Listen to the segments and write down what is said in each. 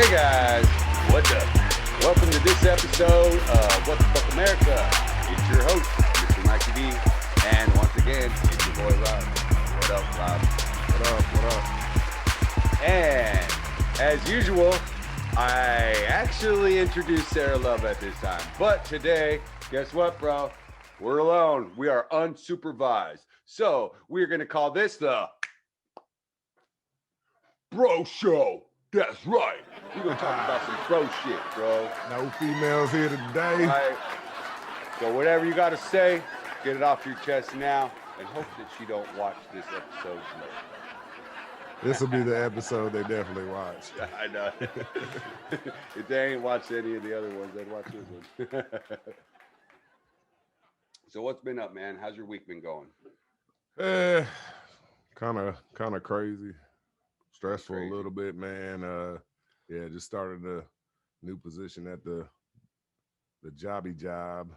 Hey guys, what's up? Welcome to this episode of What the Fuck America. It's your host, Mr. Mikey D, and once again, it's your boy Rob. What up, Rob? What up? What up? And as usual, I actually introduced Sara Luv at this time, but today, guess what, bro? We're alone. We are unsupervised. So we're gonna call this the Bro Show. That's right. We're gonna talk about some bro shit, bro. No females here today. All right. So whatever you gotta say, get it off your chest now, and hope that she don't watch this episode later. This will be the episode they definitely watch. I know. If they ain't watched any of the other ones, they'd watch this one. So what's been up, man? How's your week been going? Kind of crazy. Stressful a little bit, man. Yeah, just started a new position at the jobby job.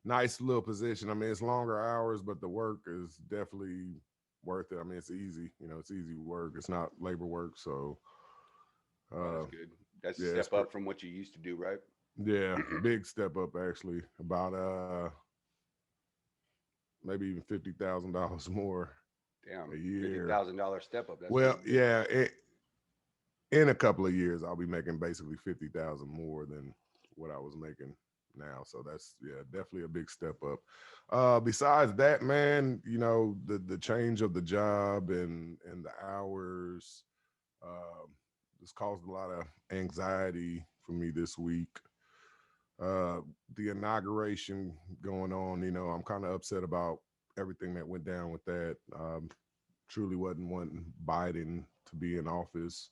Nice little position. I mean, it's longer hours, but the work is definitely worth it. I mean, it's easy. It's easy work. It's not labor work, so that's good. That's a step up from what you used to do, right? Yeah, big step up actually. About maybe even $50,000 more. Damn, a year. $50,000 step up. That's yeah. In a couple of years, I'll be making basically $50,000 more than what I was making now. So that's definitely a big step up. Besides that, man, the change of the job and the hours, this caused a lot of anxiety for me this week. The inauguration going on, I'm kind of upset about everything that went down with that. Truly wasn't wanting Biden to be in office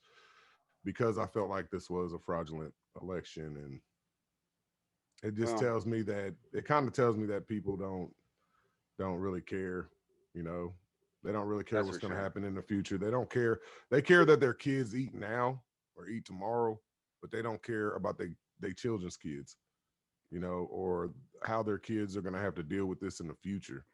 because I felt like this was a fraudulent election, and it just tells me that people don't really care. They don't really care what's going to happen in the future. They don't care. They care that their kids eat now or eat tomorrow, but they don't care about their children's kids, or how their kids are going to have to deal with this in the future.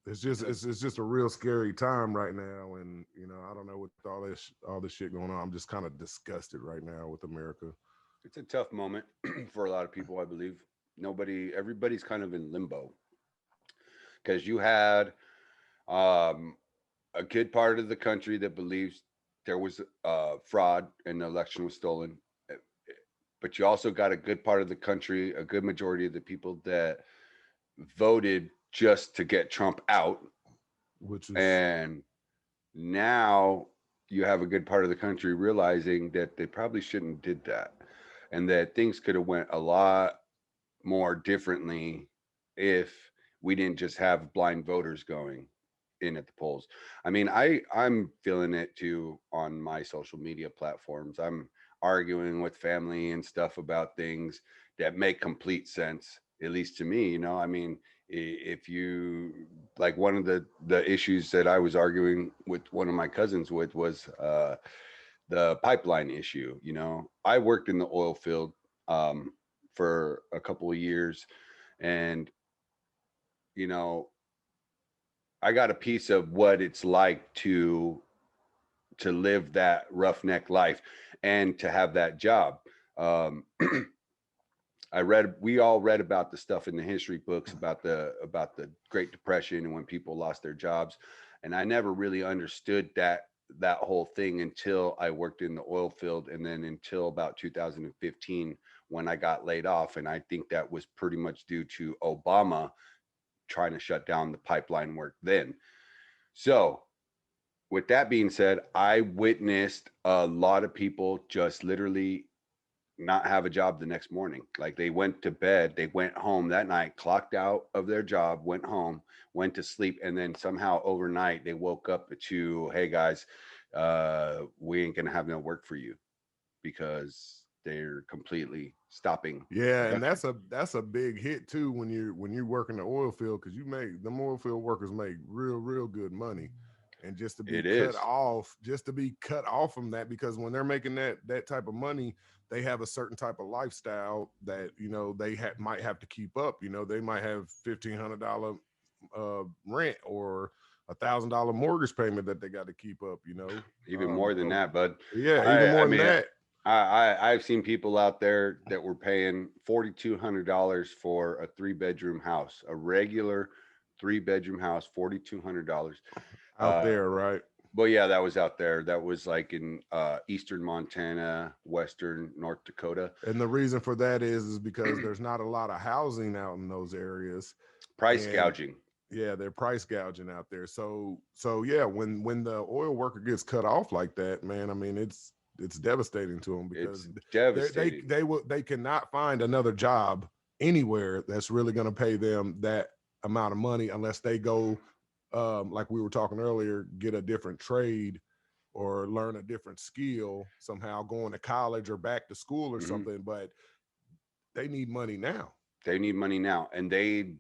It's just a real scary time right now, and I don't know, with all this shit going on, I'm just kind of disgusted right now with America. It's a tough moment for a lot of people, I believe. Everybody's kind of in limbo because you had a good part of the country that believes there was fraud and the election was stolen, but you also got a good part of the country, a good majority of the people that voted just to get Trump out, and now you have a good part of the country realizing that they probably shouldn't did that, and that things could have went a lot more differently if we didn't just have blind voters going in at the polls. I mean, I'm feeling it too on my social media platforms. I'm arguing with family and stuff about things that make complete sense, at least to me. I mean, if you like, one of the issues that I was arguing with one of my cousins with was the pipeline issue. I worked in the oil field for a couple of years, and I got a piece of what it's like to live that roughneck life and to have that job. We all read about the stuff in the history books about the Great Depression and when people lost their jobs, and I never really understood that whole thing until I worked in the oil field, and then until about 2015 when I got laid off. And I think that was pretty much due to Obama trying to shut down the pipeline work then. So with that being said, I witnessed a lot of people just literally not have a job the next morning. Like, they went to bed, they went home that night, clocked out of their job, went home, went to sleep, and then somehow overnight they woke up to, hey guys, we ain't gonna have no work for you, because they're completely stopping. Yeah, and that's a big hit too when you work in the oil field, because them oil field workers make real good money. And just to be cut off from that, because when they're making that type of money, they have a certain type of lifestyle that they might have to keep up. They might have $1,500 rent or $1,000 mortgage payment that they got to keep up, you know. Even more than that, but yeah, even more than that. I've seen people out there that were paying $4,200 for a 3-bedroom house, a regular 3-bedroom house, $4,200 out there, right? Well, yeah, that was out there. That was like in eastern Montana, western North Dakota. And the reason for that is because there's not a lot of housing out in those areas. Price gouging. Yeah, they're price gouging out there. So yeah, when the oil worker gets cut off like that, man, I mean it's devastating to them because they cannot find another job anywhere that's really going to pay them that amount of money unless they go like we were talking earlier, get a different trade or learn a different skill, somehow going to college or back to school or something. But they need money now. They need money now, and they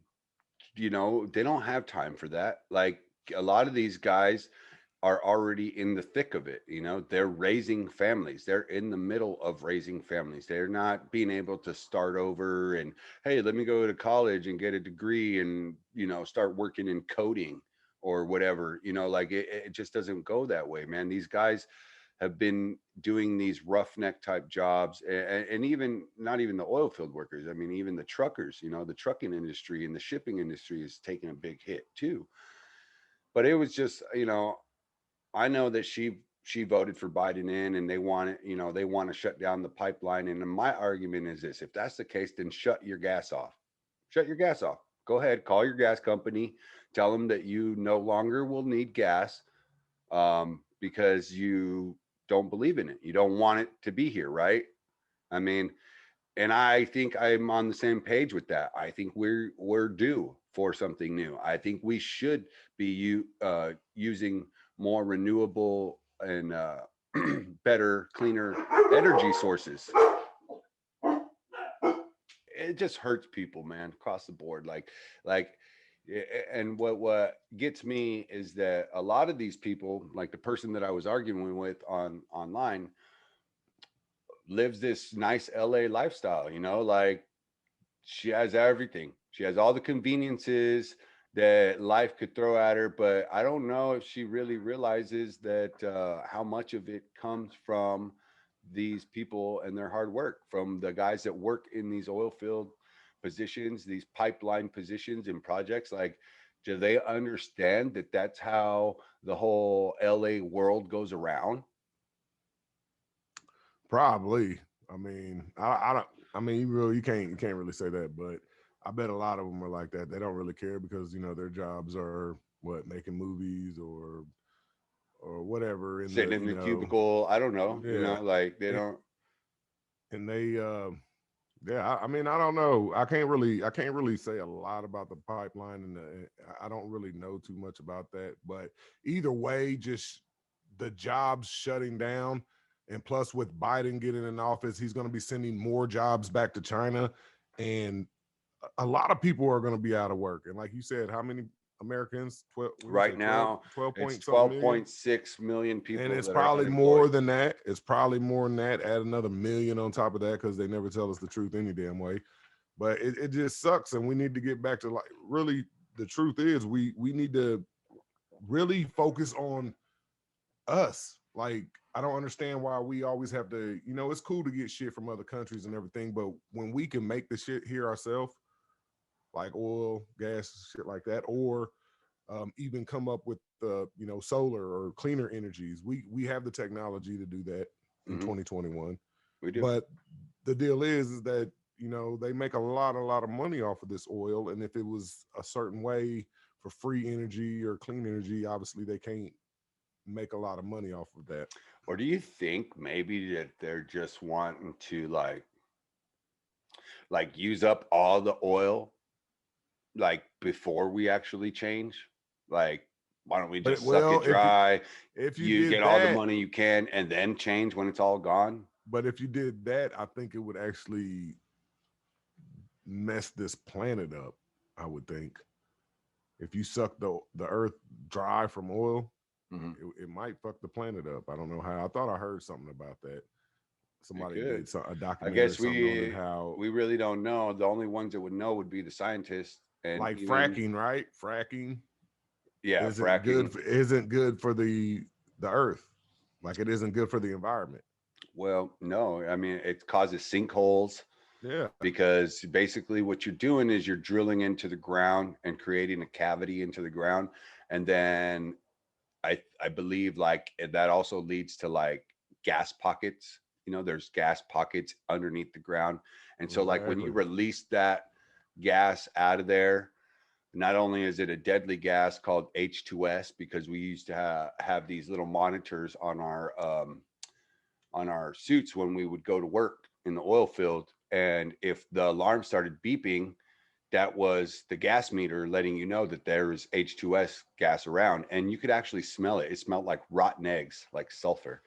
don't have time for that. Like a lot of these guys are already in the thick of it. They're raising families. They're in the middle of raising families. They're not being able to start over and, hey, let me go to college and get a degree and, start working in coding or whatever. Like it just doesn't go that way, man. These guys have been doing these roughneck type jobs, and even not even the oil field workers. I mean, even the truckers, the trucking industry and the shipping industry is taking a big hit too. But it was just, I know that she voted for Biden in, and they want it, they want to shut down the pipeline. And my argument is this: if that's the case, then shut your gas off. Shut your gas off. Go ahead, call your gas company, tell them that you no longer will need gas because you don't believe in it. You don't want it to be here, right? I mean, and I think I'm on the same page with that. I think we're due for something new. I think we should be using more renewable and better, cleaner energy sources. It just hurts people, man, across the board. And what gets me is that a lot of these people, like the person that I was arguing with online, lives this nice LA lifestyle, like she has everything. She has all the conveniences that life could throw at her, but I don't know if she really realizes that how much of it comes from these people and their hard work, from the guys that work in these oil field positions, these pipeline positions and projects. Like, do they understand that that's how the whole LA world goes around? Probably. I mean, I don't. I mean, you can't really say that, but I bet a lot of them are like that. They don't really care because their jobs are making movies or whatever. Sitting in the cubicle. I don't know. Yeah, like they don't. And they, yeah. I mean, I don't know. I can't really say a lot about the pipeline, and I don't really know too much about that. But either way, just the jobs shutting down. And plus, with Biden getting in office, he's going to be sending more jobs back to China. And a lot of people are going to be out of work. And like you said, how many Americans? 12, right now, 12.6 million people. And it's probably more than that. It's probably more than that. Add another million on top of that because they never tell us the truth any damn way. But it just sucks. And we need to get back to, like, really, the truth is we need to really focus on us. Like, I don't understand why we always have to, it's cool to get shit from other countries and everything, but when we can make the shit here ourselves, like oil, gas, shit like that, or even come up with the, solar or cleaner energies, we have the technology to do that in 2021. We do. But the deal is that, they make a lot of money off of this oil. And if it was a certain way for free energy or clean energy, obviously they can't make a lot of money off of that. Or do you think maybe that they're just wanting to like use up all the oil like before we actually change? Like, why don't we just suck it dry? If you get all the money you can and then change when it's all gone. But if you did that, I think it would actually mess this planet up. I would think if you suck the earth dry from oil, it might fuck the planet up. I don't know how. I thought I heard something about that. Somebody did a documentary. I guess we really don't know. The only ones that would know would be the scientists. And like fracking, right? Fracking. Yeah, isn't fracking. good for the earth. Like it isn't good for the environment. Well, no, I mean it causes sinkholes Yeah. because basically what you're doing is you're drilling into the ground and creating a cavity into the ground, and then I believe like that also leads to like gas pockets. You know, there's gas pockets underneath the ground, and so like when you Exactly. release that gas out of there, not only is it a deadly gas called H2S, because we used to have these little monitors on our suits when we would go to work in the oil field, and if the alarm started beeping, that was the gas meter letting you know that there's H2S gas around, and you could actually smell it. It smelled like rotten eggs, like sulfur.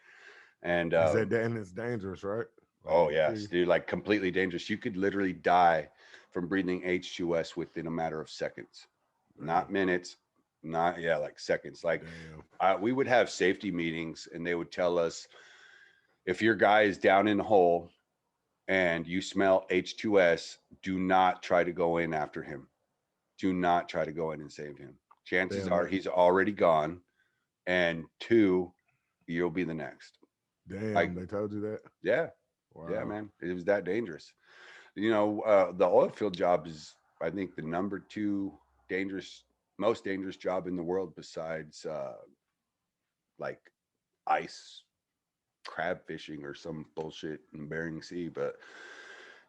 And Is that and it's dangerous, right? oh Like yes, pretty, dude, like completely dangerous. You could literally die from breathing H2S within a matter of seconds, not minutes, not yeah, like seconds. Like damn. we would have safety meetings, and they would tell us if your guy is down in the hole and you smell H2S, do not try to go in after him. Do not try to go in and save him. Chances Damn are that. he's already gone. And two, you'll be the next. Damn, Like, they told you that? yeah, yeah, Wow. man. It was that dangerous. You know, the oil field job is, I think, the number two dangerous, most dangerous job in the world besides like ice crab fishing or some bullshit in Bering Sea. But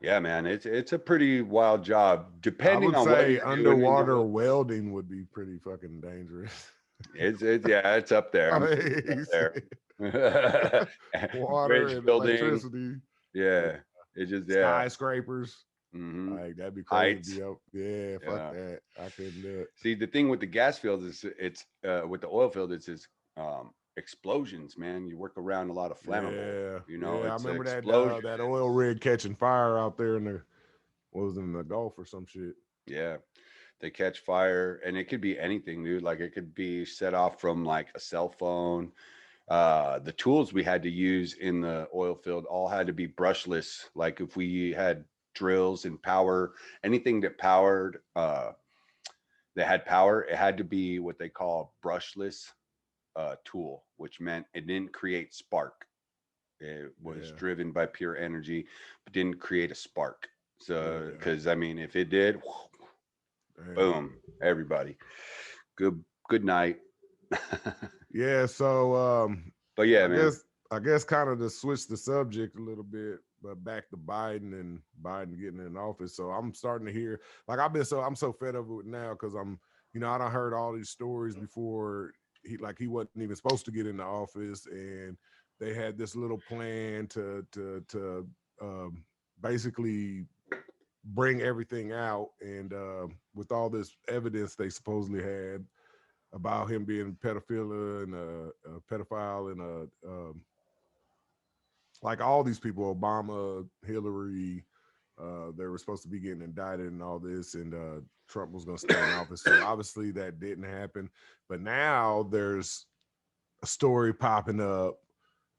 yeah, man, it's a pretty wild job I depending would on what say you're doing in the underwater oil field. welding would be pretty fucking dangerous. It's yeah, it's up there. I'm sure it's He up said there. water Bridge and building, electricity, yeah, yeah. It just yeah. skyscrapers. Hmm. Like that'd be crazy to Heights, be up. Yeah, fuck yeah. that. I couldn't do it. See, the thing with the gas field is it's with the oil field it's explosions, man. You work around a lot of flammable. Yeah, You know, yeah. I it's remember that oil explosions. rig catching fire out there in the what was it, in the Gulf or some shit. Yeah, they catch fire, and it could be anything, dude. Like it could be set off from like a cell phone. The tools we had to use in the oil field all had to be brushless. Like if we had drills and power, anything that had power, it had to be what they call brushless tool, which meant it didn't create spark. It was Yeah, driven by pure energy, but didn't create a spark. So, yeah. because I mean, if it did, Damn. boom, everybody, good night. Yeah, so But yeah, I man. guess I guess kind of to switch the subject a little bit, but back to Biden and Biden getting in office. So I'm starting to hear like I'm so fed up with it now because I done heard all these stories before he wasn't even supposed to get into office, and they had this little plan to basically bring everything out, and with all this evidence they supposedly had about him being pedophilia and a pedophile and like all these people, Obama, Hillary, they were supposed to be getting indicted and all this, and Trump was going to stay in office. So obviously that didn't happen. But now there's a story popping up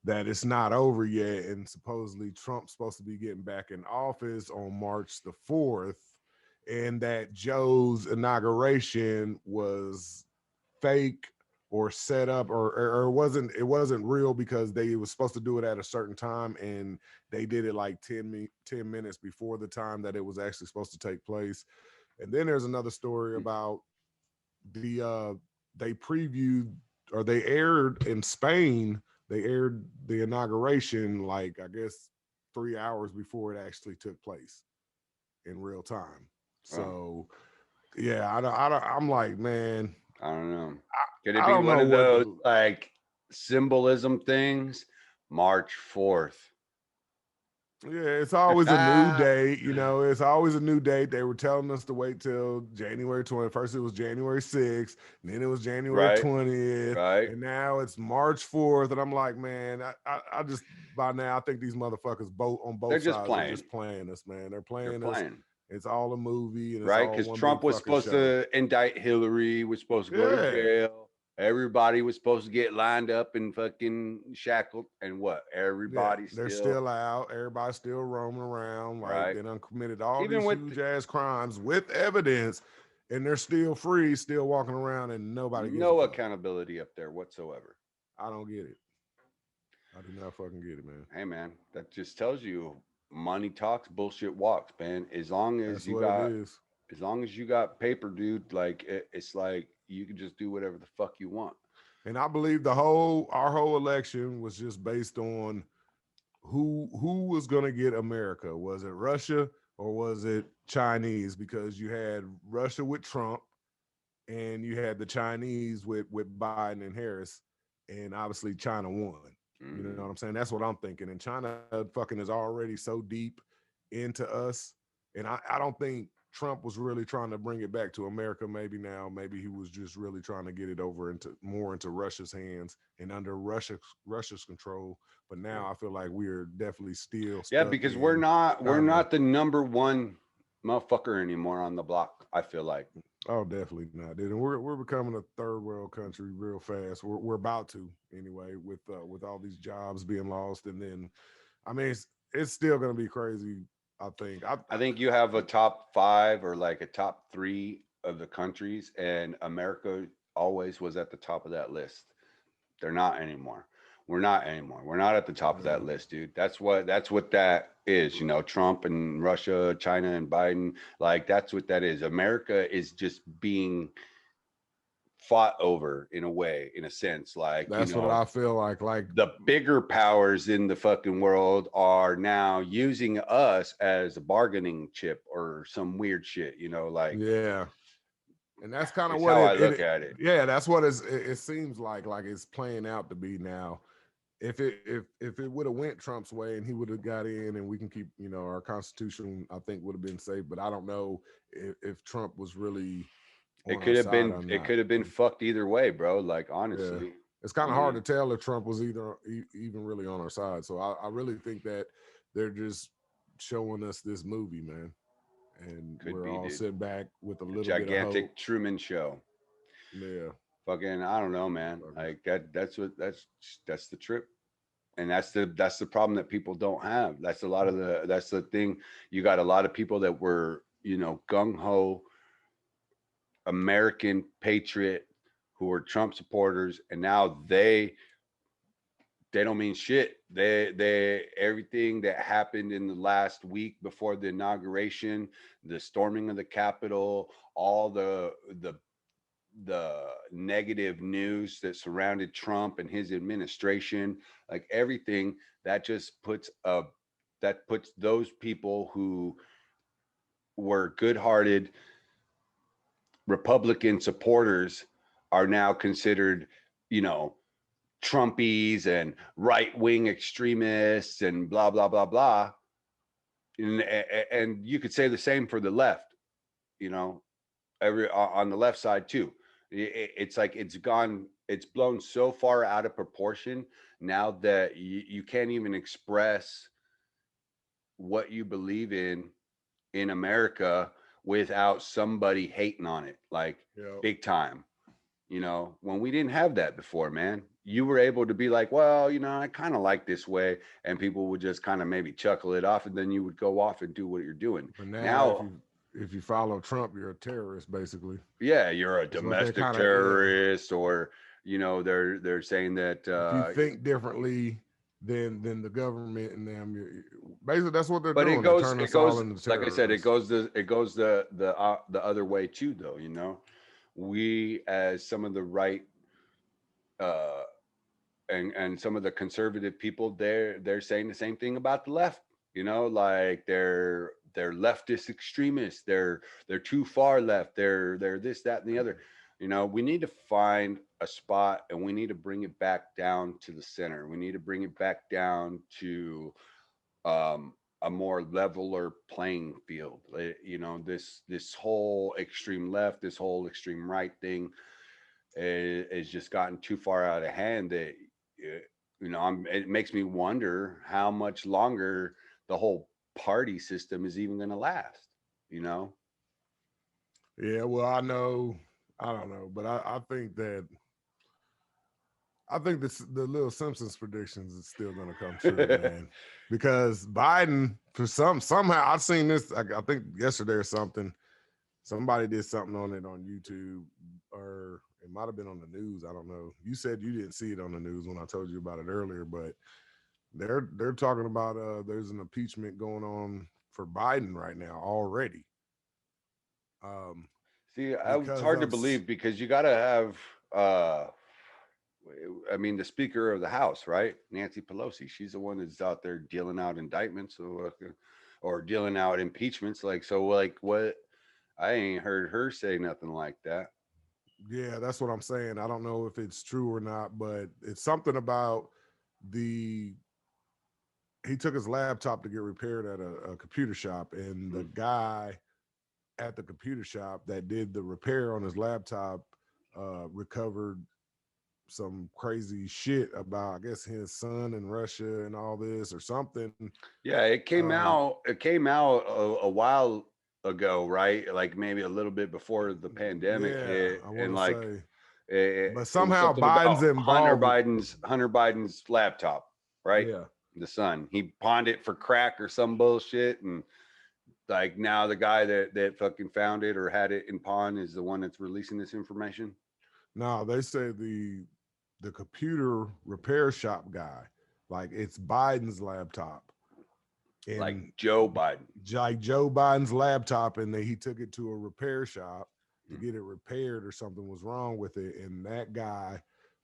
that it's not over yet, and supposedly Trump's supposed to be getting back in office on March the 4th, and that Joe's inauguration was fake or set up or it wasn't real because they was supposed to do it at a certain time, and they did it like 10 minutes before the time that it was actually supposed to take place. And then there's another story about they previewed or they aired in Spain, they aired the inauguration like I guess 3 hours before it actually took place in real time. Well, So yeah, I'm like, man, I don't know. Could it I be don't one know of what those to. like symbolism things? March 4th. Yeah, it's always a new date. It's always a new date. They were telling us to wait till January 20th. First, it was January 6th, and then it was January Right, 20th, right. and now it's March 4th. And I'm like, man, I just by now I think these motherfuckers both on They're both just sides are playing. just playing us, man. They're They're playing us. playing. It's all a movie, and it's Right? all Because one Trump big was fucking supposed show. to indict Hillary, was supposed to go to Yeah, jail. Everybody was supposed to get lined up and fucking shackled. And what? yeah, Everybody they're still, still out. Everybody's still roaming around. Like right? they done committed all Even these with, huge ass crimes with evidence, and they're still free, still walking around, and nobody gives a No fuck. accountability up there whatsoever. I don't get it. I do not fucking get it, man. Hey man, that just tells you money talks, bullshit walks, man. That's what it is. As long as you got paper, dude, like it's like you can just do whatever the fuck you want. And I believe our whole election was just based on who was going to get America. Was it Russia or was it Chinese? Because you had Russia with Trump and you had the Chinese with Biden and Harris, and obviously China won. You know what I'm saying? That's what I'm thinking. And China fucking is already so deep into us. And I don't think Trump was really trying to bring it back to America. Maybe now, maybe he was just really trying to get it over into Russia's hands and under Russia's control. But now I feel like we are definitely still stuck because in we're not China. the number one motherfucker anymore on the block. I feel like. Oh, definitely not, dude. And we're becoming a third world country real fast. We're about to anyway with all these jobs being lost, and then, I mean, it's still gonna be crazy. I think. I think you have a top 5 or like a top 3 of the countries, and America always was at the top of that list. They're not anymore. We're not anymore. We're not at the top of that list, dude. That's what that is. You know, Trump and Russia, China and Biden. Like that's what that is. America is just being fought over in a way, in a sense. Like, you That's what know, I feel like. Like the bigger powers in the fucking world are now using us as a bargaining chip or some weird shit, you know, like yeah, and that's kind of it's what how I look at it. yeah, that's what it seems like it's playing out to be now. If it would have went Trump's way and he would have got in and we can keep, you know, our constitution, I think would have been safe. But I don't know if Trump was really on our side or It not. could have been fucked either way, bro. Like Yeah, honestly. it's kind I of hard mean, to tell if Trump was even really on our side. So I really think that they're just showing us this movie, man, and could we're be, all dude. sitting back with a A little bit of hope. gigantic Truman show. Yeah, Fucking I don't know, man. Like that's the trip. And that's the problem that people don't have. That's the thing. You got a lot of people that were, you know, gung ho American patriot who are Trump supporters, and now they don't mean shit. They everything that happened in the last week before the inauguration, the storming of the Capitol, all the negative news that surrounded Trump and his administration, like everything that just puts those people who were good-hearted Republican supporters are now considered, you know, Trumpies and right-wing extremists and blah blah blah blah. And you could say the same for the left, you know, every on the left side too. It's like it's blown so far out of proportion now that you can't even express what you believe in America without somebody hating on it, like yeah. big time. You know, when we didn't have that before, man, you were able to be like, well, you know, I kind of like this way, and people would just kind of maybe chuckle it off, and then you would go off and do what you're doing. But now, Now, if you follow Trump, you're a terrorist, basically. yeah, you're a That's what they domestic kind of, yeah. terrorist, or you know, they're saying that If you think differently than the government and them, basically that's what they're but doing. They're turning it us all goes into like I said, terrorists. it goes the other way too, though. You know, we as some of the right uh and some of the conservative people, they're saying the same thing about the left. You know, like they're leftist extremists. They're too far left. They're this, that, and the other. You know, we need to find a spot and we need to bring it back down to the center. We need to bring it back down to a more leveler playing field. You know, this whole extreme left, this whole extreme right thing is just gotten too far out of hand that you know it makes me wonder how much longer the whole party system is even going to last, you know. Yeah, well, I don't know, but I think this the little Simpsons predictions is still going to come true, man. Because Biden, for somehow I've seen this. I think yesterday or something. Somebody did something on it on YouTube, or it might have been on the news. I don't know. You said you didn't see it on the news when I told you about it earlier, but they're talking about there's an impeachment going on for Biden right now already. See, it's Because hard to of believe because you got to have, I mean, the Speaker of the House, right? Nancy Pelosi. She's the one that's out there dealing out indictments or dealing out impeachments. Like, so, like, what? I ain't heard her say nothing like that. yeah, that's what I'm saying. I don't know if it's true or not, but it's something about the he took his laptop to get repaired at a computer shop, and the guy at the computer shop that did the repair on his laptop recovered some crazy shit about, I guess, his son in Russia and all this or something. Yeah, it came out. It came out a while ago, right? Like maybe a little bit before the pandemic Yeah, hit, I want and to like say, but it was somehow something Biden's about involved with. Hunter Biden's laptop, right? Yeah, The son. He pawned it for crack or some bullshit, and like now the guy that fucking found it or had it in pawn is the one that's releasing this information. no, they say the computer repair shop guy, like it's Biden's laptop, Like and Joe Biden. like Joe Biden's laptop, and he took it to a repair shop to Mm. get it repaired, or something was wrong with it, and that guy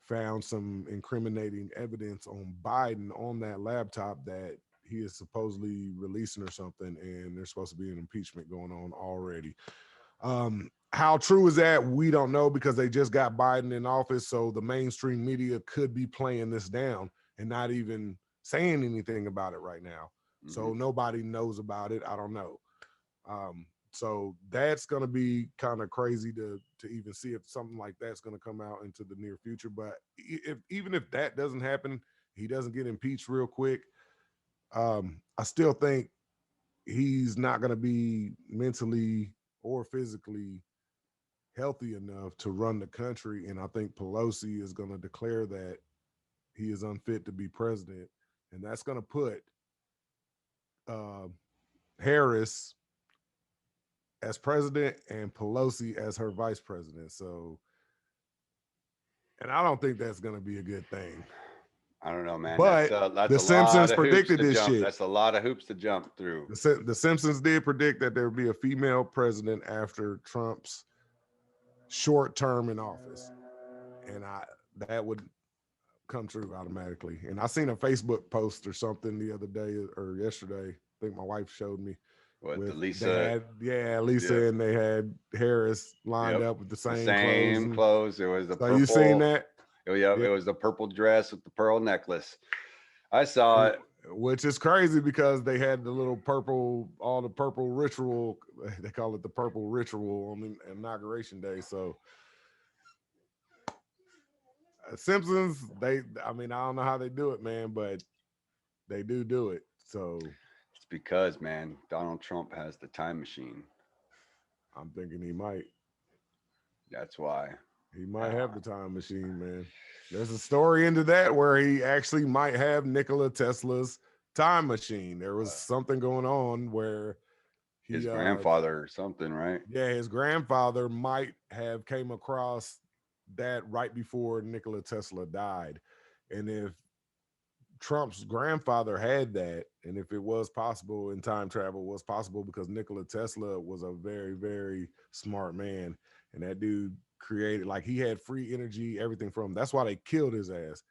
found some incriminating evidence on Biden on that laptop that he is supposedly releasing or something, and there's supposed to be an impeachment going on already. How true is that? We don't know, because they just got Biden in office, so the mainstream media could be playing this down and not even saying anything about it right now. So nobody knows about it. I don't know. So that's going to be kind of crazy to even see if something like that's going to come out into the near future. But if even if that doesn't happen, he doesn't get impeached real quick. I still think he's not going to be mentally or physically healthy enough to run the country, and I think Pelosi is going to declare that he is unfit to be president, and that's going to put uh, Harris as president and Pelosi as her vice president. So, and I don't think that's going to be a good thing. I don't know, man. But That's the a lot Simpsons of hoops predicted to this jump. shit. That's a lot of hoops to jump through. The Simpsons did predict that there would be a female president after Trump's short term in office, and that would come true automatically. And I seen a Facebook post or something the other day or yesterday. I think my wife showed me. What the Lisa? They had, Lisa, and they had Harris lined up with the same clothes. It was the so purple. You seen that? Oh, yeah, it was the purple dress with the pearl necklace. I saw it. Which is crazy because they had the little purple, all the purple ritual. They call it the purple ritual on the inauguration day. So Simpsons, I mean, I don't know how they do it, man, but they do it. So it's because, man, Donald Trump has the time machine. I'm thinking he might. That's why. He might have the time machine, man. There's a story into that where he actually might have Nikola Tesla's time machine. There was something going on where his grandfather or something, right? Yeah, his grandfather might have came across that right before Nikola Tesla died. And if Trump's grandfather had that, and if it was possible in time travel, was possible because Nikola Tesla was a very, very smart man. And that dude created, like, he had free energy, everything from him. That's why they killed his ass,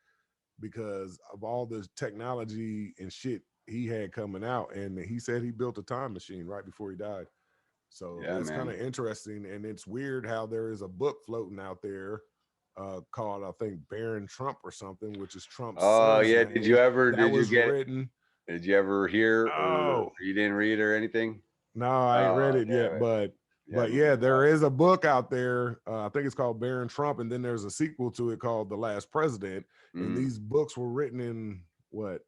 because of all the technology and shit he had coming out. And he said he built a time machine right before he died. So yeah, it's kind of interesting. And it's weird how there is a book floating out there called, I think, Baron Trump or something, which is Trump's son's yeah. name. Did you ever written? Did you ever hear or you didn't read or anything? No, I ain't read it yet, but yeah, there is a book out there. I think it's called Baron Trump, and then there's a sequel to it called The Last President. And these books were written in what,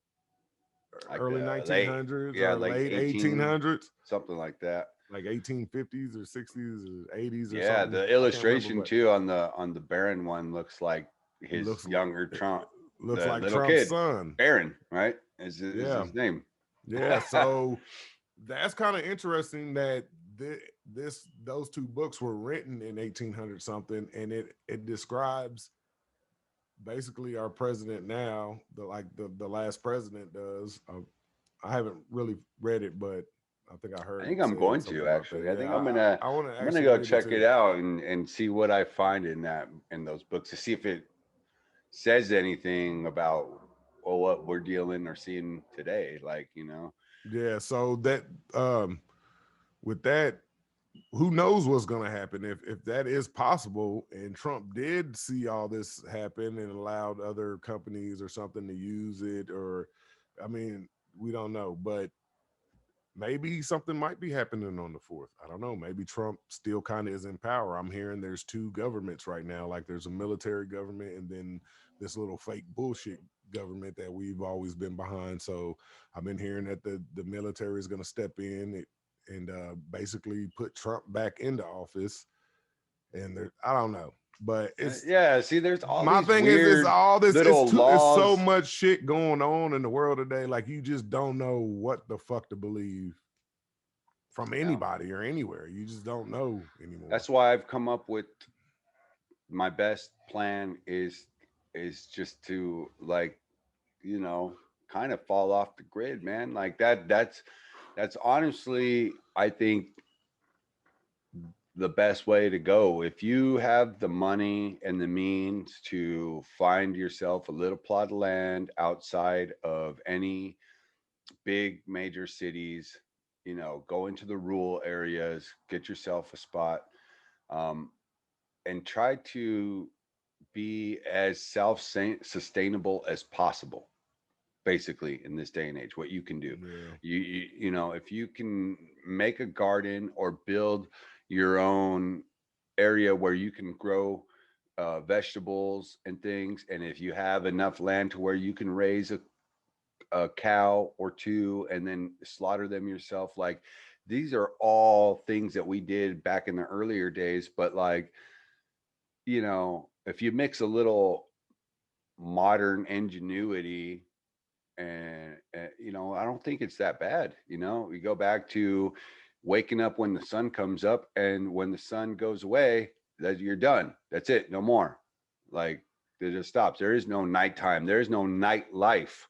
like early 1900s or like late 1800s, something like that, like 1850s or 60s or 80s or yeah, something. the illustration too on the Baron one looks like his younger Trump, looks like little Trump's son. Baron, right? Is his name. Yeah, so that's kind of interesting that those two books were written in 1800 something, and it describes basically our president now, the last president does. I haven't really read it, but I think I I heard think it I'm said going something to about that. actually. I think Yeah, I want to I'm gonna actually go read it check it too. out and see what I find in those books to see if it says anything about what we're dealing or seeing today. Like, you know. Yeah, so that with that, who knows what's going to happen if that is possible, and Trump did see all this happen and allowed other companies or something to use it, or I mean, we don't know, but maybe something might be happening on the 4th. I don't know. Maybe Trump still kind of is in power. I'm hearing there's two governments right now. Like there's a military government and then this little fake bullshit government that we've always been behind. So I've been hearing that the military is going to step in and basically put Trump back into office. And I don't know, but it's Yeah, see, there's all my these thing is it's weird all this little it's so laws. much shit going on in the world today. Like you just don't know what the fuck to believe from Yeah. anybody or anywhere. You just don't know anymore. That's why I've come up with my best plan is just to, like, you know, kind of fall off the grid, man. Like that's honestly, I think, the best way to go. If you have the money and the means to find yourself a little plot of land outside of any big major cities, you know, go into the rural areas, get yourself a spot, um, and try to be as self-sustainable as possible, basically, in this day and age. What you can do, Yeah. you know, if you can make a garden or build your own area where you can grow vegetables and things, and if you have enough land to where you can raise a cow or two and then slaughter them yourself, like, these are all things that we did back in the earlier days. But, like, you know, if you mix a little modern ingenuity and you know, I don't think it's that bad. You know, we go back to waking up when the sun comes up, and when the sun goes away, that you're done. That's it. No more. Like, it just stops. There is no nighttime. There is no nightlife.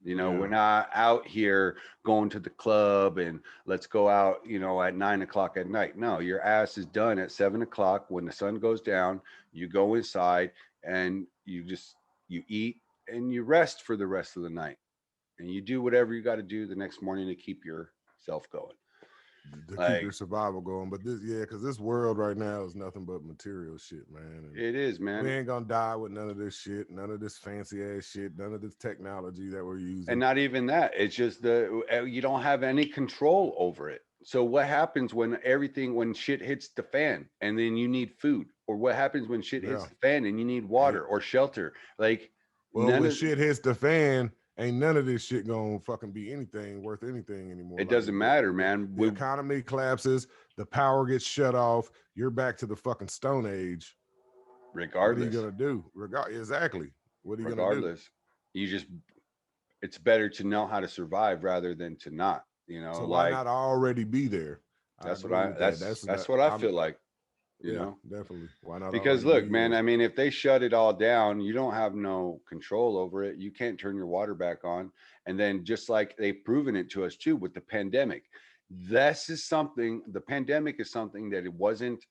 You know, we're Yeah. not out here going to the club and let's go out, you know, at 9 o'clock at night. No, your ass is done at 7 o'clock. When the sun goes down, you go inside and you eat and you rest for the rest of the night, and you do whatever you got to do the next morning to keep yourself going. To keep your Like, survival going. But this, yeah, because this world right now is nothing but material shit, man. And it is, we man. ain't gonna die with none of this shit, none of this fancy ass shit, none of this technology that we're And using. not even that. It's just you don't have any control over it. So what happens when shit hits the fan and then you need food? Or what happens when shit hits Yeah. the fan and you need Ain't water or shelter? Like, well none when of shit hits the fan, ain't none of this shit gonna fucking be anything worth anything anymore. it Like doesn't matter, man. the economy collapses, the power gets shut off, you're back to the fucking Stone Age. What are you Regardless, gonna do? Exactly. What are you gonna do? regardless, you just it's better to know how to survive rather than to not, you know, So why like, not already be there? I that's what agree I with that. that's what I I'm feel like, you yeah, know. definitely. Why not Because already look, be man, there? I mean, if they shut it all down, you don't have no control over it. You can't turn your water back on. And then, just like they've proven it to us too with the pandemic, the pandemic is something that it wasn't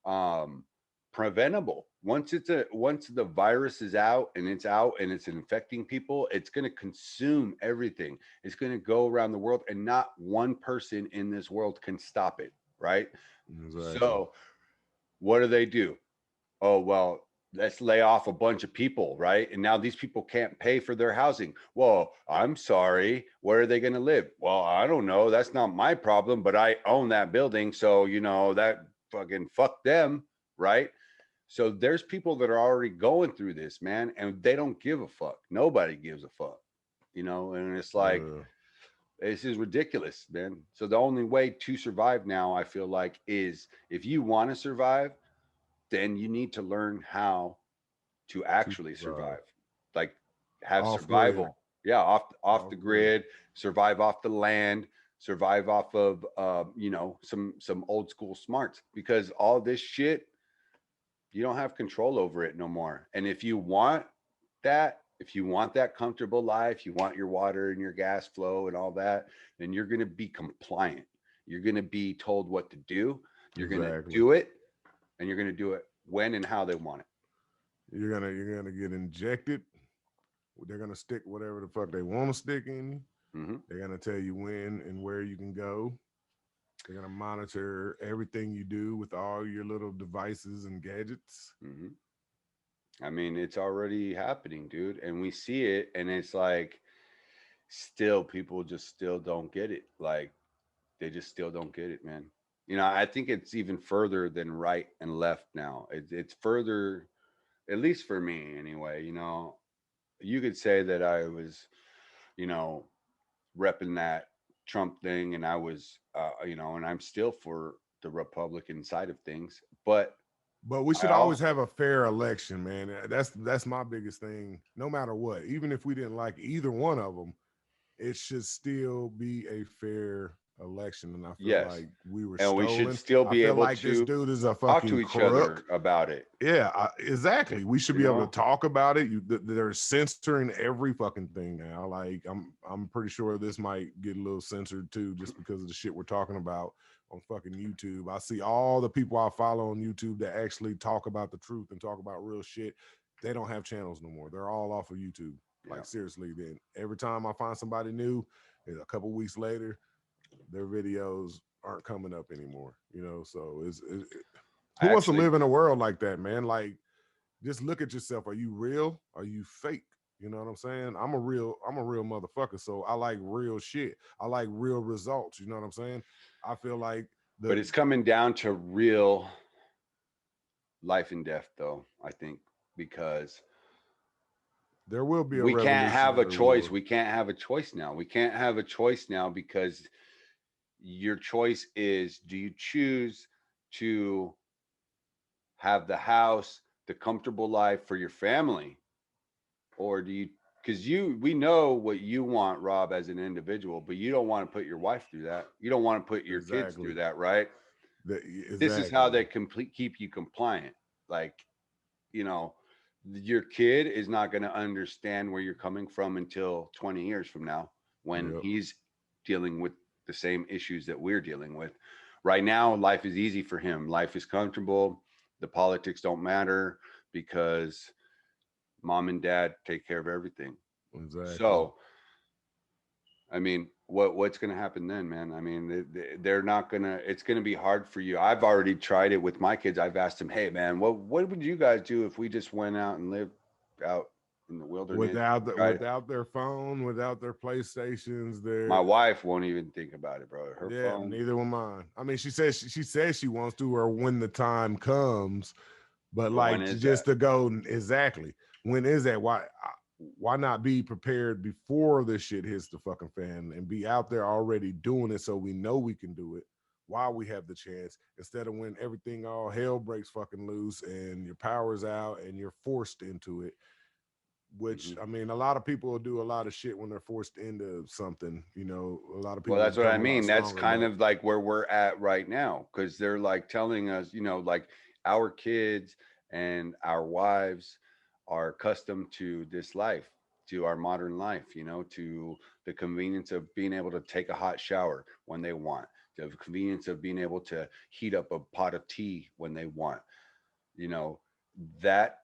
um, preventable. Once the virus is out and it's infecting people, it's going to consume everything. It's going to go around the world, and not one person in this world can stop it, right? Exactly. So what do? Oh, well, let's lay off a bunch of people, right? And now these people can't pay for their housing. Well, I'm sorry, where are they going to live? Well, I don't know, that's not my problem, but I own that building, so, you know, that fucking fuck them, right? So there's people that are already going through this, man, and they don't give a fuck. Nobody gives a fuck, you know. And it's like, Yeah. this is ridiculous, man. So the only way to survive now, I feel like, is if you want to survive, then you need to learn how to To actually survive. survive. Like, have Off grid. survival. Yeah, off the Off grid. grid, survive off the land, survive off of you know, some old school smarts, because all this shit, you don't have control over it no more. And if you want that, if you want that comfortable life, you want your water and your gas flow and all that, then you're going to be compliant. You're going to be told what to do. You're going to Exactly. do it, and you're going to do it when and how they want it. You're gonna get injected. They're gonna stick whatever the fuck they want to stick in you. Hmm. They're gonna tell you when and where you can go. They're gonna monitor everything you do with all your little devices and gadgets. Hmm. I mean, it's already happening, dude, and we see it, and it's like still people just still don't get it. Like they just still don't get it, man. You know, I think it's even further than right and left now. It's further, at least for me anyway. You know, you could say that I was, you know, repping that Trump thing, and I was, you know, and I'm still for the Republican side of things, but But we I should always also, have a fair election, man. That's my biggest thing. No matter what, even if we didn't like either one of them, it should still be a fair election. And I feel yes, like we were and we should stolen. still I be feel able like this to dude is a talk to fucking each other crook. about it. Yeah, exactly. We should You be able know, to talk about it. They're censoring every fucking thing now. Like I'm pretty sure this might get a little censored too, just because of the shit we're talking about on fucking YouTube. I see all the people I follow on YouTube that actually talk about the truth and talk about real shit. They don't have channels no more. They're all off of YouTube. yeah, Like seriously, then every time I find somebody new, a couple weeks later, their videos aren't coming up anymore. So I who wants to actually, live in a world like that, man? Like, just look at yourself. Are you real? Are you fake? You know what I'm saying? I'm a real motherfucker. So I like real shit. I like real results. You know what I'm saying? I feel like but the it's coming down to real life and death, though. I think because there will be a we can't have a revolutionary choice. war. We can't have a choice now. We can't have a choice now because your choice is: do you choose to have the house, the comfortable life for your family, or do you? Because we know what you want, Rob, as an individual, but you don't want to put your wife through that. You don't want to put your kids through Exactly. that, right? This is how Exactly. they keep you compliant. Like, you know, your kid is not going to understand where you're coming from until 20 years from now, when Yep. he's dealing with the same issues that we're dealing with. Right now, life is easy for him. Life is comfortable. The politics don't matter because mom and dad take care of everything. Exactly. So, I mean, what's going to happen then, man? I mean, they're not going to. It's going to be hard for you. I've already tried it with my kids. I've asked them, "Hey, man, what would you guys do if we just went out and lived out in the wilderness?" Tried. Without their phone, without their PlayStations, My their wife won't even think about it, bro. Her yeah, phone. neither will mine. I mean, she says she wants to, or when the time comes. But But when like is just that? to go exactly, when is that? Why not be prepared before this shit hits the fucking fan and be out there already doing it so we know we can do it while we have the chance, instead of when everything all hell breaks fucking loose and your power's out and you're forced into it. Which Hmm. I mean, a lot of people will do a lot of shit when they're forced into something. A lot of Well, people that's what I become a lot mean. That's stronger, kind but of like where we're at right now, because they're like telling us, like our kids and our wives are accustomed to this life, to our modern life, to the convenience of being able to take a hot shower when they want, to the convenience of being able to heat up a pot of tea when they want, you know, that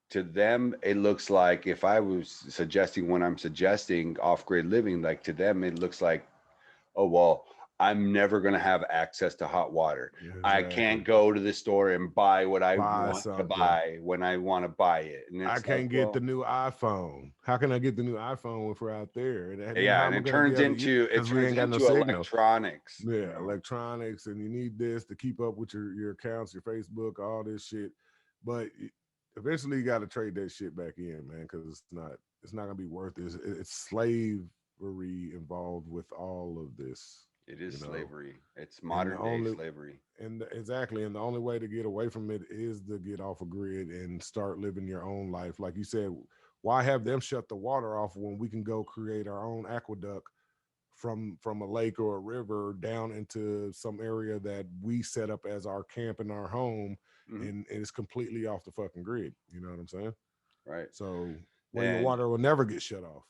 to them it looks like, if I was suggesting when I'm suggesting off-grid living, like to them it looks like, oh, well, I'm never going to have access to hot water. yeah, I can't exactly. go to the store and buy what I Buy want to something. buy when I want to buy it. And I it's like, can't get the well, new iPhone. How can I get the new iPhone if we're out there? And then yeah, how and am I it going to be turns able to use? into it Because we turns ain't got no into signal. electronics, Yeah, electronics, and you need this to keep up with your accounts, your Facebook, all this shit. But eventually, you got to trade that shit back in, man, because it's not gonna be worth it. It's slavery involved with all of this, It you is know. slavery. It's And the modern day only slavery. exactly, and the only way to get away from it is to get off a grid and start living your own life. Like you said, why have them shut the water off when we can go create our own aqueduct from a lake or a river down into some area that we set up as our camp and our home, Mhm. and it's completely off the fucking grid. You know what I'm saying? Right. So where your And water will never get shut off.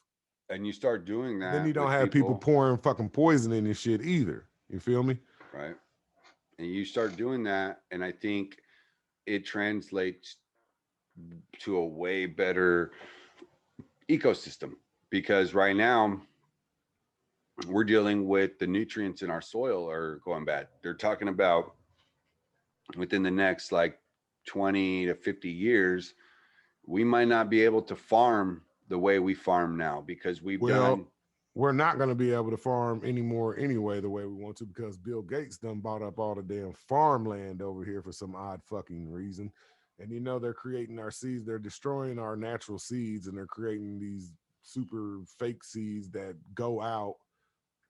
you start doing And then you that don't with have people people, pouring fucking poison in this shit either. You feel me? right? And you start doing that, and I think it translates to a way better ecosystem, because right now we're dealing with the nutrients in our soil are going bad. They're talking about within the next like 20 to 50 years, we might not be able to farm the way we farm now, because we've Well, done. we're not going to be able to farm anymore anyway the way we want to, because Bill Gates done bought up all the damn farmland over here for some odd fucking reason. And you know, they're creating our seeds, they're destroying our natural seeds, and they're creating these super fake seeds that go out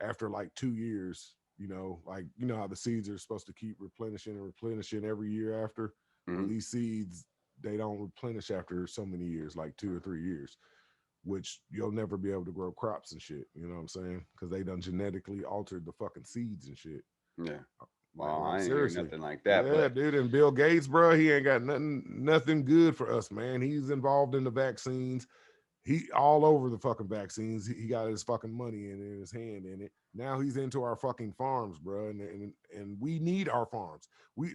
after like 2 years. You know, like, you know how the seeds are supposed to keep replenishing and replenishing every year after. Well, Mhm. these seeds, they don't replenish after so many years, like 2 or 3 years, which you'll never be able to grow crops and shit. You know what I'm saying? Because they done genetically altered the fucking seeds and shit. Yeah. Well, Like I ain't hear seriously. nothing like that, Yeah, but dude. And Bill Gates, bro, he ain't got nothing good for us, man. He's involved in the vaccines. He all over the fucking vaccines. He got his fucking money in his hand in it. Now he's into our fucking farms, bro. And we need our farms.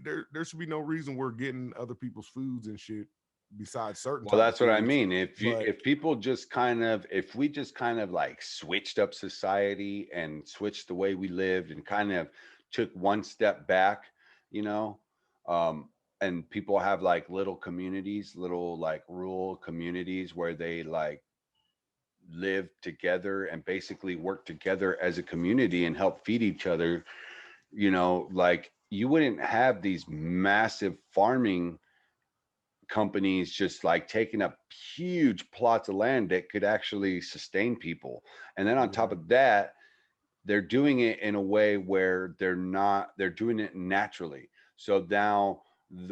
There should be no reason we're getting other people's foods and shit besides certain well, type of that's what I foods. mean. But If people just kind of, if we just kind of like switched up society and switched the way we lived and kind of took one step back, you know, um, and people have like little communities, little like rural communities where they like live together and basically work together as a community and help feed each other, you know, like you wouldn't have these massive farming companies just like taking up huge plots of land that could actually sustain people. And then on top yeah, of that, they're doing it in a way where they're doing it naturally. So now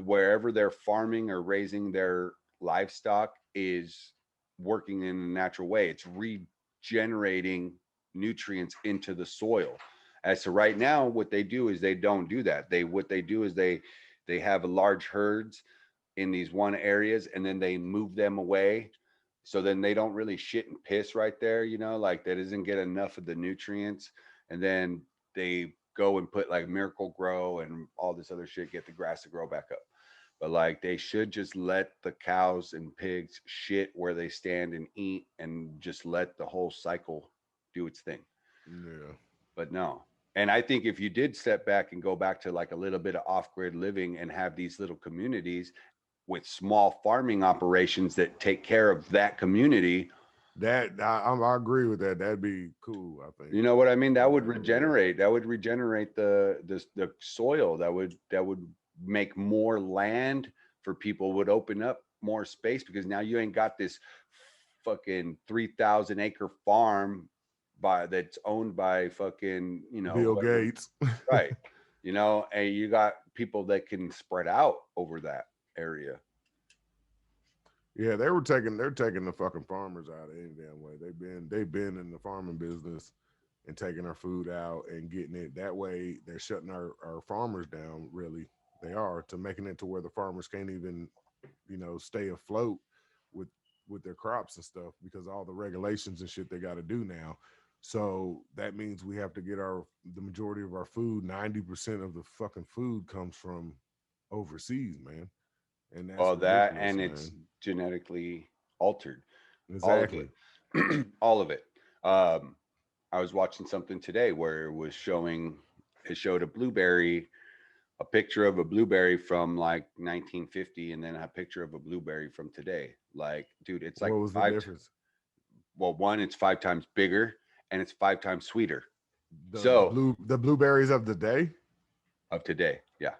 wherever they're farming or raising their livestock is working in a natural way. It's regenerating nutrients into the soil. As to right now, what they do is they don't do that. What they do is they have large herds in these one areas, and then they move them away, so then they don't really shit and piss right there, you know, like that doesn't get enough of the nutrients. And then they go and put like Miracle Grow and all this other shit, get the grass to grow back up. But like they should just let the cows and pigs shit where they stand and eat, and just let the whole cycle do its thing. yeah. But no. And I think if you did step back and go back to like a little bit of off-grid living and have these little communities with small farming operations that take care of that community, That I agree with that. That'd be cool, I think. you know what I mean? That would Yeah. regenerate. That would regenerate the soil. That would make more land for people. Would open up more space, because now you ain't got this fucking 3,000 acre farm by that's owned by fucking, you know, Bill whoever. Gates. Right. You know, and you got people that can spread out over that area. Yeah, they're taking the fucking farmers out of any damn way. They've been in the farming business and taking our food out and getting it that way. They're shutting our farmers down, really. They are, to making it to where the farmers can't even, stay afloat with their crops and stuff, because all the regulations and shit they got to do now. So that means we have to get the majority of our food. 90% of the fucking food comes from overseas, man, and that's Well, that ridiculous, and it's man. genetically altered. All of Exactly. it. All of it. Um, I was watching something today where it showed a picture of a blueberry from like 1950, and then a picture of a blueberry from today. Like, dude, it's like What was the difference? well, one, it's 5 times bigger, and it's 5 times sweeter. The So, blueberries of the day of today. Yeah.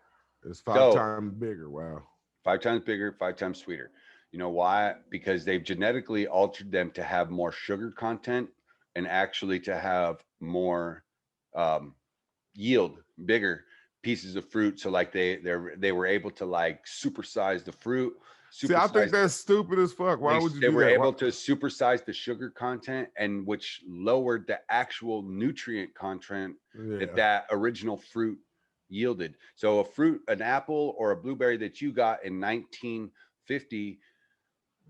is five So, times bigger. Wow. 5 times bigger, 5 times sweeter. You know why? Because they've genetically altered them to have more sugar content, and actually to have more um, yield, bigger pieces of fruit. So like they were able to like supersize the fruit, See, I think supersized. that's stupid as fuck. Why would you They do were that? able to supersize the sugar content, and which lowered the actual nutrient content Yeah, that original fruit yielded. So an apple or a blueberry that you got in 1950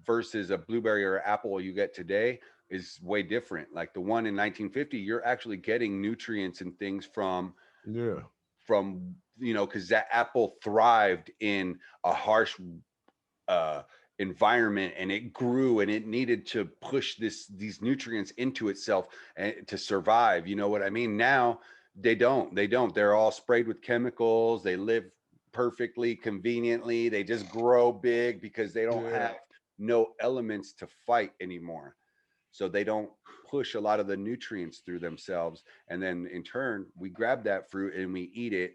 versus a blueberry or apple you get today is way different. Like the one in 1950, you're actually getting nutrients and things yeah, because that apple thrived in a harsh uh, environment, and it grew, and it needed to push these nutrients into itself and to survive. You know what I mean? Now they don't. They're all sprayed with chemicals. They live perfectly conveniently. They just grow big because they don't yeah. have no elements to fight anymore, so they don't push a lot of the nutrients through themselves. And then in turn, we grab that fruit and we eat it,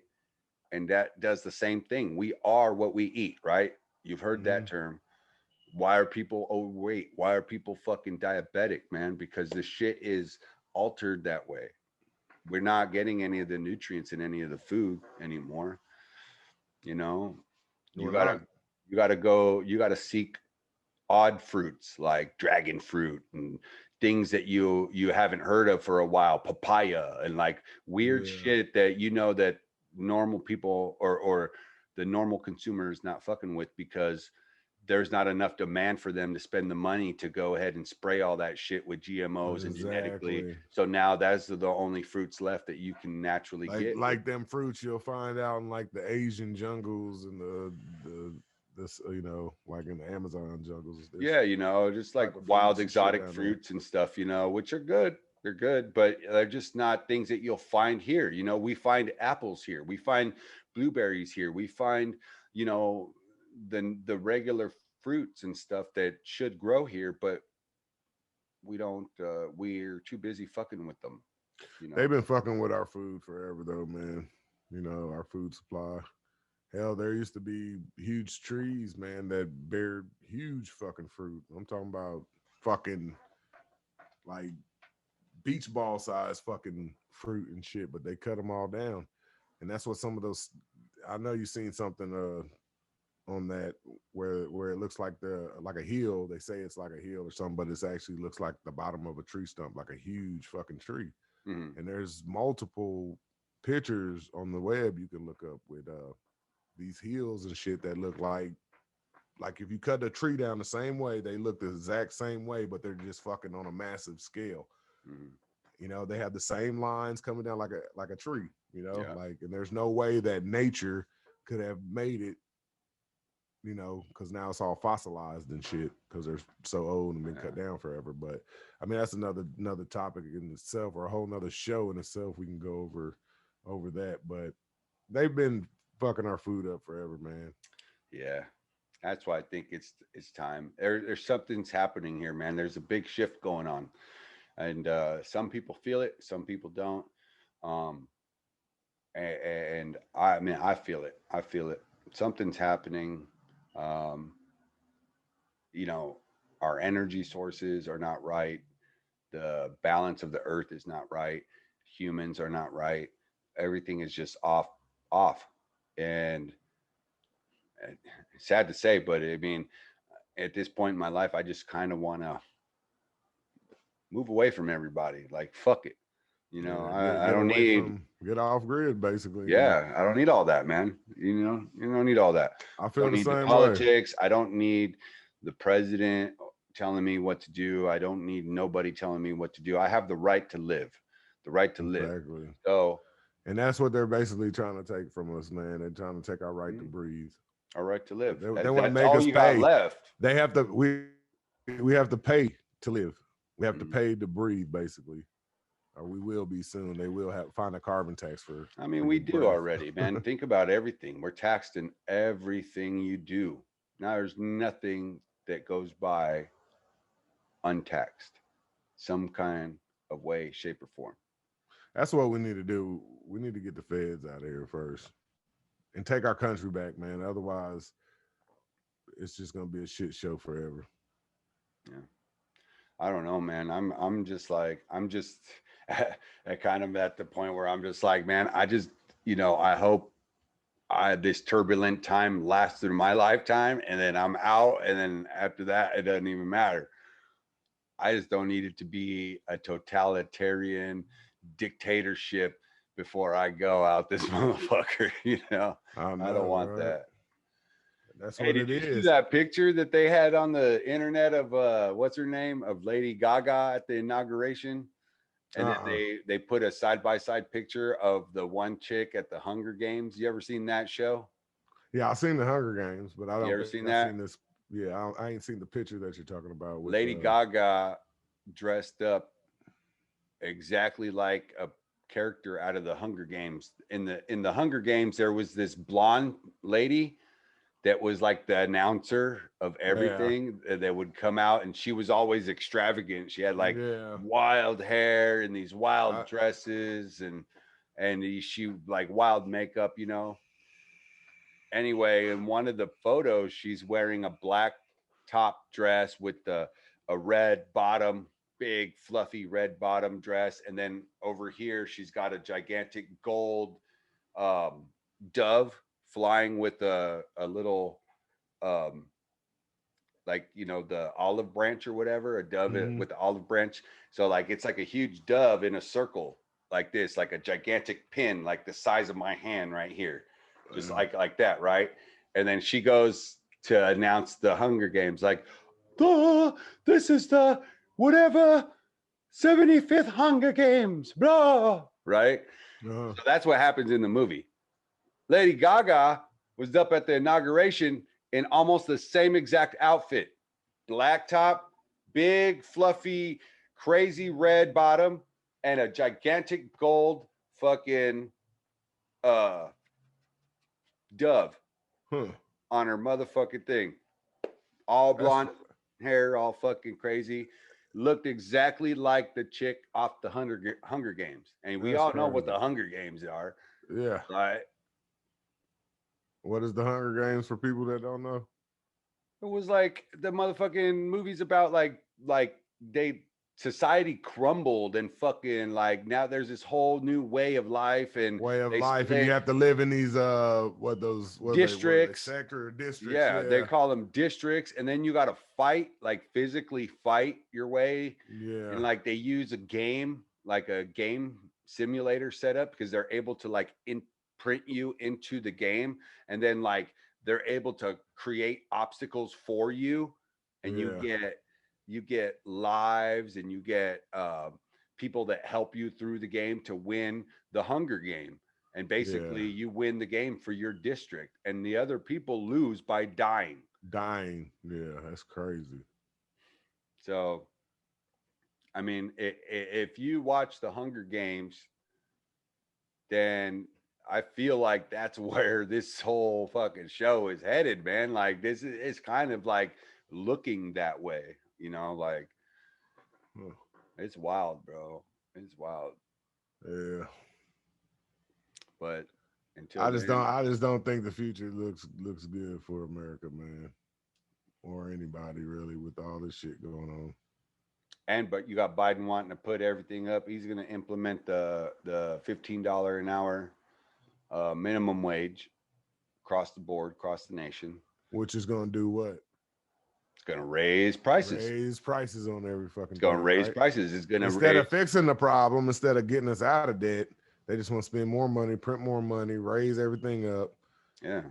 and that does the same thing. We are what we eat, right? You've heard Mm-hmm. that term. Why are people overweight? Why are people fucking diabetic, man? Because the shit is altered that way. We're not getting any of the nutrients in any of the food anymore. You know, you We're gotta not. you gotta seek odd fruits like dragon fruit and things that you haven't heard of for a while, papaya and like weird Yeah, shit that that normal people or the normal consumer is not fucking with, because there's not enough demand for them to spend the money to go ahead and spray all that shit with GMOs and genetically. exactly. So now that's the only fruits left that you can naturally get. Like them fruits you'll find out in like the Asian jungles and the this like in the Amazon jungles. There's Yeah, just like type of wild fruits and shit exotic down there. fruits and stuff, which are good. They're good, but they're just not things that you'll find here. We find apples here. We find blueberries here. We find, you know, the regular fruits and stuff that should grow here, but we don't we're too busy fucking with them, you They've know. been fucking with our food forever though, man. Our food supply. Hell, there used to be huge trees, man, that bear huge fucking fruit. I'm talking about fucking like beach ball size fucking fruit and shit, but they cut them all down. And that's what some of those. I know you seen something on that where it looks like like a hill. They say it's like a hill or something, but it actually looks like the bottom of a tree stump, like a huge fucking tree. Mhm. And there's multiple pictures on the web you can look up with these hills and shit that look like if you cut a tree down the same way, they look the exact same way, but they're just fucking on a massive scale. Mhm. They have the same lines coming down like a tree. Yeah. And there's no way that nature could have made it. Because now it's all fossilized and shit because they're so old and been cut down forever. But I mean, that's another topic in itself, or a whole nother show in itself. We can go over that, but they've been fucking our food up forever, man. Yeah. That's why I think it's time. There's something's happening here, man. There's a big shift going on. And some people feel it, some people don't. Um, and I mean, I feel it. I feel it. Something's happening. Um, you know, our energy sources are not right. The balance of the earth is not right. Humans are not right. Everything is just off. And it's sad to say, but I mean, at this point in my life, I just kind of want to move away from everybody. Like, fuck it. Yeah, I get don't away need, from get off grid basically. yeah, I don't need all that, man. You don't need all that. I I feel don't the need the same way. politics. I don't need the president telling me what to do. I don't need nobody telling me what to do. I have the right to live, the right to live. Exactly. So, And that's what they're basically trying to take from us, man. They're trying to take our right to mm, breathe. our right to live. They want to That's make all us you got pay. left. They have to we have to pay to live. We have to Mm. pay to breathe, basically. Or we will be soon. They will have find a carbon tax I mean, for we your do breath. already, man. Think about everything. We're taxed in everything you do. Now, there's nothing that goes by untaxed, some kind of way, shape, or form. That's what we need to do. We need to get the feds out of here first and take our country back, man. Otherwise, it's just gonna be a shit show forever. Yeah. I don't know, man. I'm just at kind of at the point where I'm just like, man, I just, I hope this turbulent time lasts through my lifetime, and then I'm out, and then after that, it doesn't even matter. I just don't need it to be a totalitarian dictatorship before I go out this motherfucker. I I don't know, want right? that. That's Hey, what did it you see is. that picture that they had on the internet of what's her name, of Lady Gaga at the inauguration? And then Uh-uh. they put a side by side picture of the one chick at the Hunger Games. You ever seen that show? Yeah, I've seen the Hunger Games, but I You don't ever think seen I've that? seen this. Yeah, I ain't seen the picture that you're talking about with Lady Gaga dressed up exactly like a character out of the Hunger Games. In the Hunger Games, there was this blonde lady that was like the announcer of yeah, everything that would come out, and she was always extravagant. She had like yeah. wild hair and these wild I dresses, and she like wild makeup. Anyway, in one of the photos, she's wearing a black top dress with a red bottom, big fluffy red bottom dress, and then over here she's got a gigantic gold um, dove flying with a little um, like the olive branch or whatever, a dove mhm. with the olive branch. So like it's like a huge dove in a circle like this, like a gigantic pin, like the size of my hand right here, just like that, right? And then she goes to announce the Hunger Games, like, this is the whatever 75th Hunger Games, blah, right? Uh, So that's what happens in the movie. Lady Gaga was up at the inauguration in almost the same exact outfit, black top, big, fluffy, crazy red bottom, and a gigantic gold fucking uh, dove huh. on her motherfucking thing. All That's blonde hair, all fucking crazy. Looked exactly like the chick off the Hunger Games. And we that's all know what crazy. the Hunger Games are, Yeah. right? What is the Hunger Games for people that don't know? It was like the motherfucking movies about like they society crumbled and fucking like now there's this whole new way of life and Way of they life, and you split have to live in these what are they districts. sector districts? Yeah, they Yeah, call them districts, and then you got to fight, like physically fight your way, and yeah, like they use a game, like a game simulator setup, because they're able to like imprint you into the game, and then like they're able to create obstacles for you, and you yeah, get lives, and you get people that help you through the game to win the Hunger Game, and yeah. basically you win the game for your district and the other people lose by dying. Dying. Yeah, that's crazy. So I mean, if you watch the Hunger Games, then I feel like that's where this whole fucking show is headed, man. Like this is it's kind of like looking that way, like Huh. it's wild, bro. It's wild. Yeah. But until I just don't. then, I just don't think the future looks good for America, man, or anybody really, with all this shit going on. but you got Biden wanting to put everything up. He's going to implement the $15 an hour minimum wage across the board, across the nation. Which is gonna do what? It's going to raise prices. Raise prices on every It's fucking going to thing, raise right? prices. It's going to Instead raise. of fixing the problem, instead of getting us out of debt, they just want to spend more money, print more money, raise everything up. Yeah.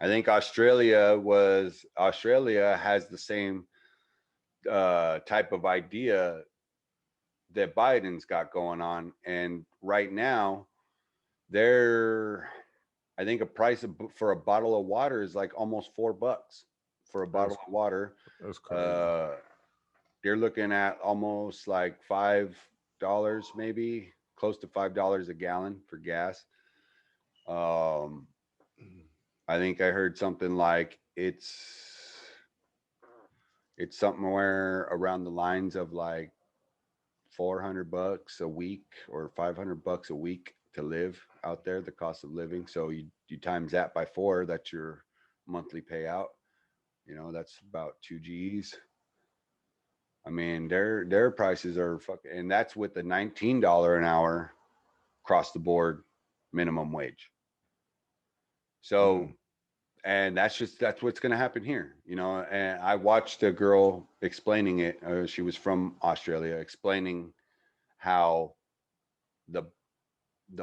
I think Australia has the same type of idea that Biden's got going on. And right now, they're, I think a price for a bottle of water is like almost $4 for a bottle That's of water. that's crazy. Uh, they're looking at almost like $5, maybe close to $5 a gallon for gas. Um, I think I heard something like it's somewhere around the lines of like $400 a week or $500 a week to live out there, the cost of living. So you times that by four, that's your monthly payout. That's about 2 G's. I mean, their prices are fucking, and that's with the $19 an hour across the board minimum wage. So, and that's what's going to happen here, you know. And I watched a girl explaining it. She was from Australia, explaining how the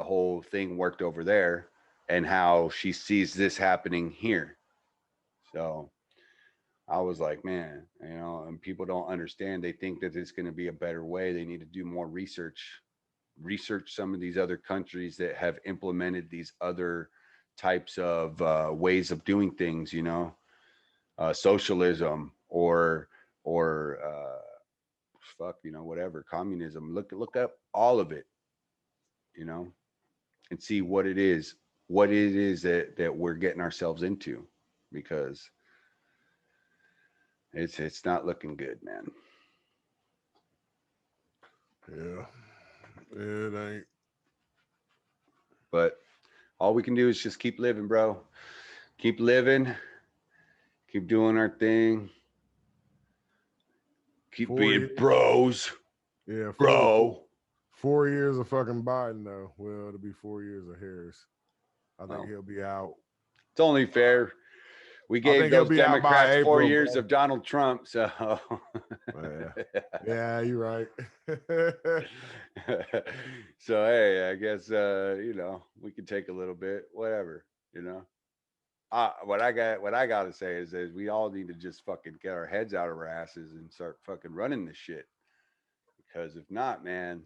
whole thing worked over there and how she sees this happening here. So I was like, man, you know, and people don't understand. They think that it's going to be a better way. They need to do more research some of these other countries that have implemented these other types of ways of doing things, you know, socialism or fuck, you know, whatever, communism. Look up all of it, you know, and see what it is that we're getting ourselves into, because it's not looking good, man. Yeah, it ain't. But all we can do is just keep living, bro. Keep living, keep doing our thing, keep being bros, Yeah, bro. 4 years of fucking Biden though. Well, it'll be 4 years of Harris. I think Well, he'll be out. it's only fair. We I gave think he'll those be out by Democrats 4 April, years bro. of Donald Trump, so Yeah, you're right. so hey, I guess you know, we can take a little bit, whatever, you know. What I got to say is we all need to just fucking get our heads out of our asses and start fucking running this shit, because if not, man,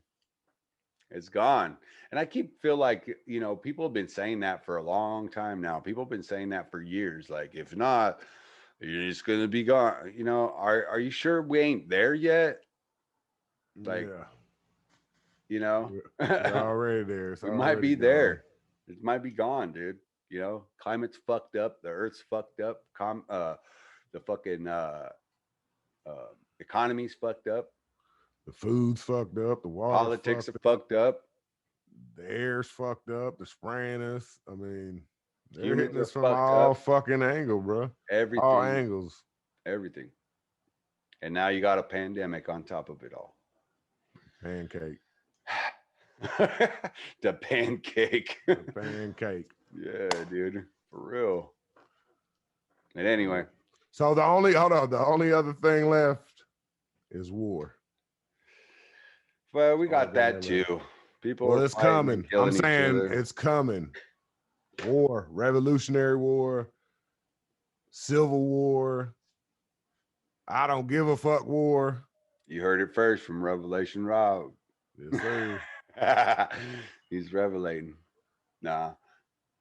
it's gone. And I keep feel like, you know, people have been saying that for a long time now. People have been saying that for years. Like, if not, you're just gonna be gone. You know, are you sure we ain't there yet? Like, Yeah, you know, we're already there. It's we might already be gone. there. It might be gone, dude. You know, climate's fucked up. The earth's fucked up. The fucking uh, economy's fucked up. The food's fucked up. The water's Politics are fucked up. fucked up. The air's fucked up. They're spraying us. I mean, they're Humans hitting are us from fucked all up. fucking angle, bro. All Everything, angles. everything. And now you got a pandemic on top of it all. Pancake. The pancake. The pancake. Yeah, dude. For real. And anyway. So the only other thing left is war. Well, we got that too. People Well, are it's fighting coming. and killing I'm each saying other. it's coming. War, Revolutionary War, Civil War. I don't give a fuck war. You heard it first from Revelation Rob. Yes, sir. He's revelating. Nah,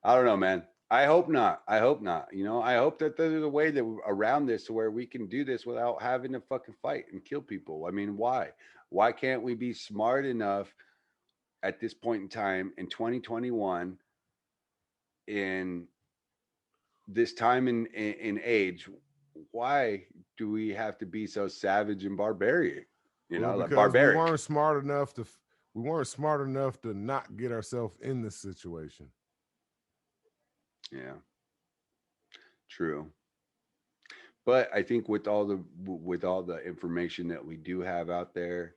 I don't know, man. I hope not. I hope not. You know, I hope that there's a way that around this to where we can do this without having to fucking fight and kill people. I mean, why? Why can't we be smart enough at this point in time in 2021, in this time in age? Why do we have to be so savage and barbaric? You know, like because barbaric. we weren't smart enough to not get ourselves in this situation. Yeah, true. But I think with all the information that we do have out there,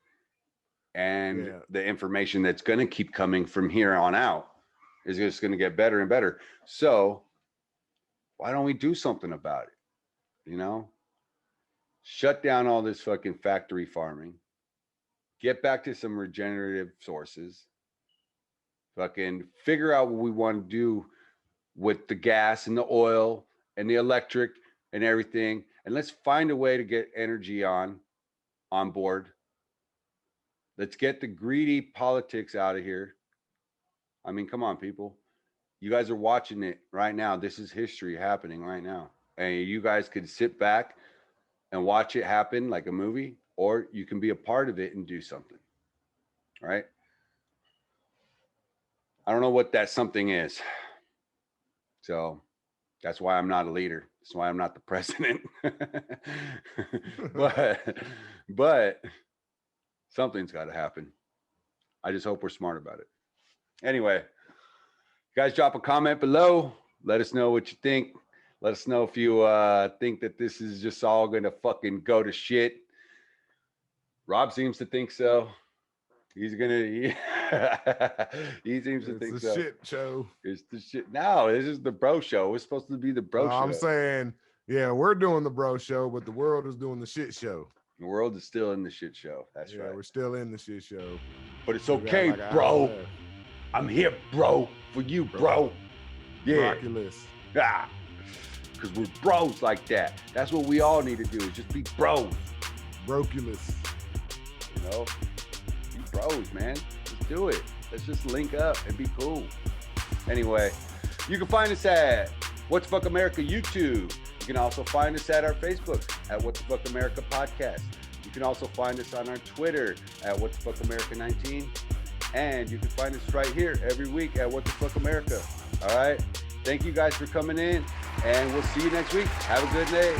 and the information that's going to keep coming from here on out, is just going to get better and better. So why don't we do something about it? You know, shut down all this fucking factory farming, get back to some regenerative sources, fucking figure out what we want to do with the gas and the oil and the electric and everything, and let's find a way to get energy on board. Let's get the greedy politics out of here. I mean, come on, people. You guys are watching it right now. This is history happening right now. And you guys could sit back and watch it happen like a movie, or you can be a part of it and do something. Right? I don't know what that something is. So that's why I'm not a leader. That's why I'm not the president. but something's got to happen. I just hope we're smart about it. Anyway, guys, drop a comment below. Let us know what you think. Let us know if you think that this is just all going to fucking go to shit. Rob seems to think so. He's gonna. He seems to think It's a so. shit show. It's the shit. No, this is the bro show. It's supposed to be the bro show. I'm saying, yeah, we're doing the bro show, but the world is doing the shit show. The world is still in the shit show. That's right. We're still in the shit show. But it's okay, bro. I'm here, bro, for you, bro. Yeah. Miraculous. Ah. Because we're bros like that. That's what we all need to do, is just be bros. Broculous. You know? Be bros, man. Let's do it. Let's just link up and be cool. Anyway, you can find us at What the Fuck America YouTube. You can also find us at our Facebook at What the Fuck America Podcast. You can also find us on our Twitter at What the Fuck America 19. And you can find us right here every week at What the Fuck America. All right. Thank you guys for coming in, and we'll see you next week. Have a good day.